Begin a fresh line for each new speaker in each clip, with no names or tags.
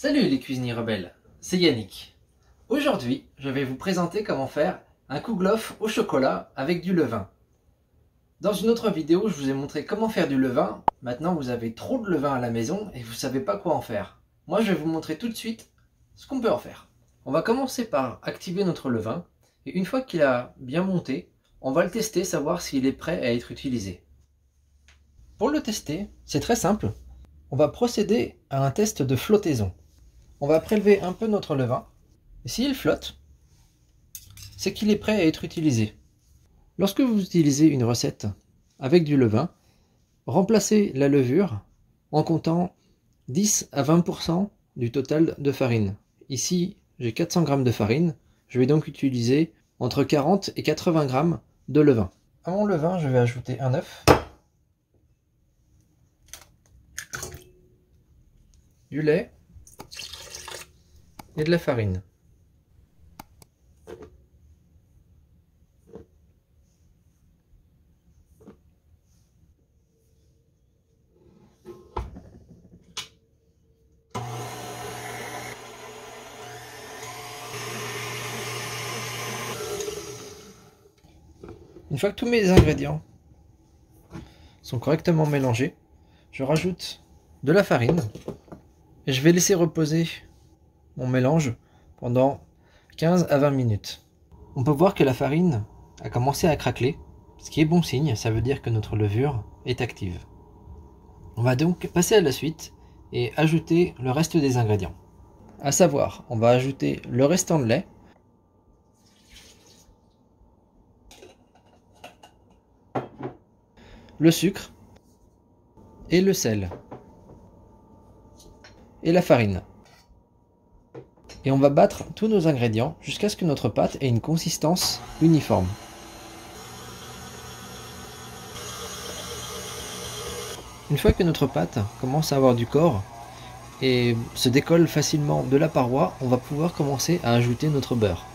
Salut les cuisiniers rebelles, c'est Yannick. Aujourd'hui, je vais vous présenter comment faire un kouglof au chocolat avec du levain. Dans une autre vidéo, je vous ai montré comment faire du levain. Maintenant, vous avez trop de levain à la maison et vous ne savez pas quoi en faire. Moi, je vais vous montrer tout de suite ce qu'on peut en faire. On va commencer par activer notre levain et une fois qu'il a bien monté, on va le tester, savoir s'il est prêt à être utilisé. Pour le tester, c'est très simple. On va procéder à un test de flottaison. On va prélever un peu notre levain, et s'il flotte, c'est qu'il est prêt à être utilisé. Lorsque vous utilisez une recette avec du levain, remplacez la levure en comptant 10 à 20% du total de farine. Ici, j'ai 400 g de farine, je vais donc utiliser entre 40 et 80 g de levain. À mon levain, je vais ajouter un œuf, du lait et de la farine. Une fois que tous mes ingrédients sont correctement mélangés, je rajoute de la farine et je vais laisser reposer mon mélange pendant 15 à 20 minutes. On peut voir que la farine a commencé à craqueler, ce qui est bon signe, ça veut dire que notre levure est active. On va donc passer à la suite et ajouter le reste des ingrédients. À savoir, on va ajouter le restant de lait, le sucre et le sel et la farine. Et on va battre tous nos ingrédients jusqu'à ce que notre pâte ait une consistance uniforme. Une fois que notre pâte commence à avoir du corps et se décolle facilement de la paroi, on va pouvoir commencer à ajouter notre beurre.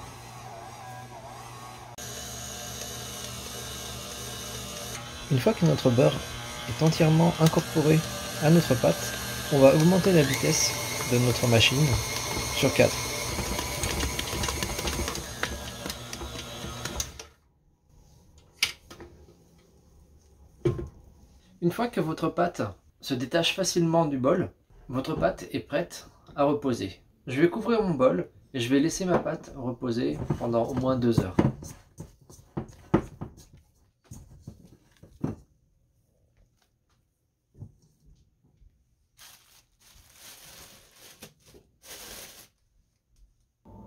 Une fois que notre beurre est entièrement incorporé à notre pâte, on va augmenter la vitesse de notre machine sur 4. Une fois que votre pâte se détache facilement du bol, votre pâte est prête à reposer. Je vais couvrir mon bol et je vais laisser ma pâte reposer pendant au moins 2 heures.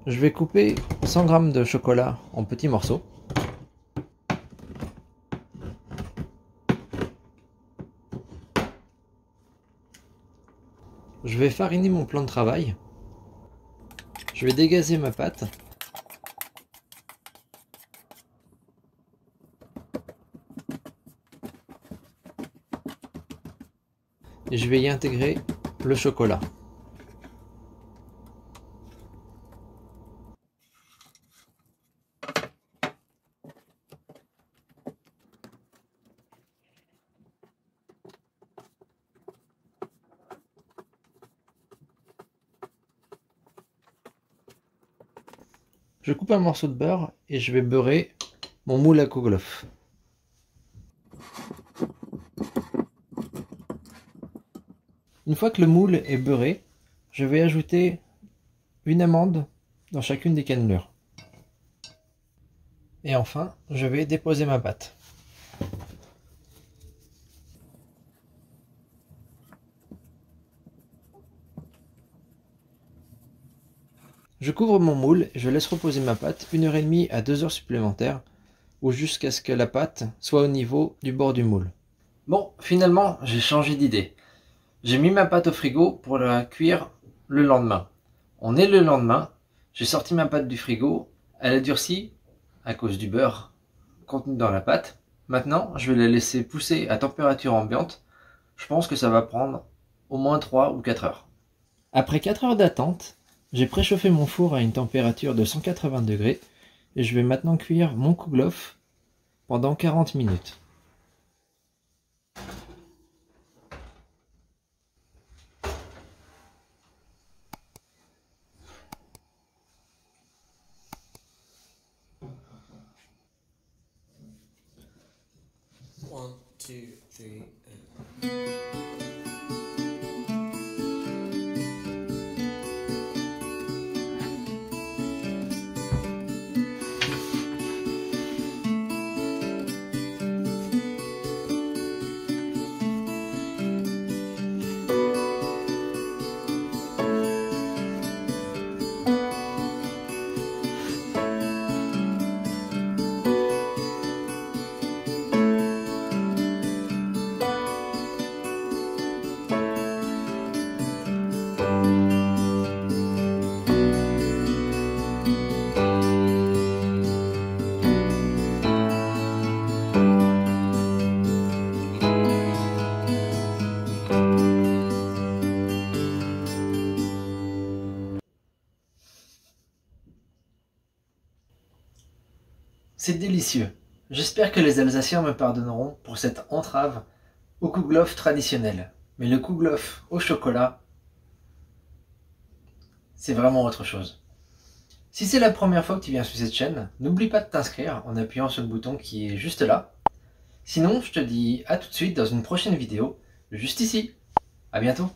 Je vais couper 100 g de chocolat en petits morceaux. Je vais fariner mon plan de travail. Je vais dégazer ma pâte. Et je vais y intégrer le chocolat. Je coupe un morceau de beurre et je vais beurrer mon moule à kouglof. Une fois que le moule est beurré, je vais ajouter une amande dans chacune des cannelures. Et enfin, je vais déposer ma pâte. Je couvre mon moule et je laisse reposer ma pâte 1h30 à 2 heures supplémentaires ou jusqu'à ce que la pâte soit au niveau du bord du moule. Bon, finalement, j'ai changé d'idée. J'ai mis ma pâte au frigo pour la cuire le lendemain. On est le lendemain, j'ai sorti ma pâte du frigo, elle a durci à cause du beurre contenu dans la pâte. Maintenant, je vais la laisser pousser à température ambiante. Je pense que ça va prendre au moins 3 ou 4 heures. Après 4 heures d'attente, j'ai préchauffé mon four à une température de 180 degrés et je vais maintenant cuire mon kouglof pendant 40 minutes.
2, 3,
C'est délicieux. J'espère que les Alsaciens me pardonneront pour cette entrave au kouglof traditionnel. Mais le kouglof au chocolat, c'est vraiment autre chose. Si c'est la première fois que tu viens sur cette chaîne, n'oublie pas de t'inscrire en appuyant sur le bouton qui est juste là. Sinon, je te dis à tout de suite dans une prochaine vidéo, juste ici. À bientôt.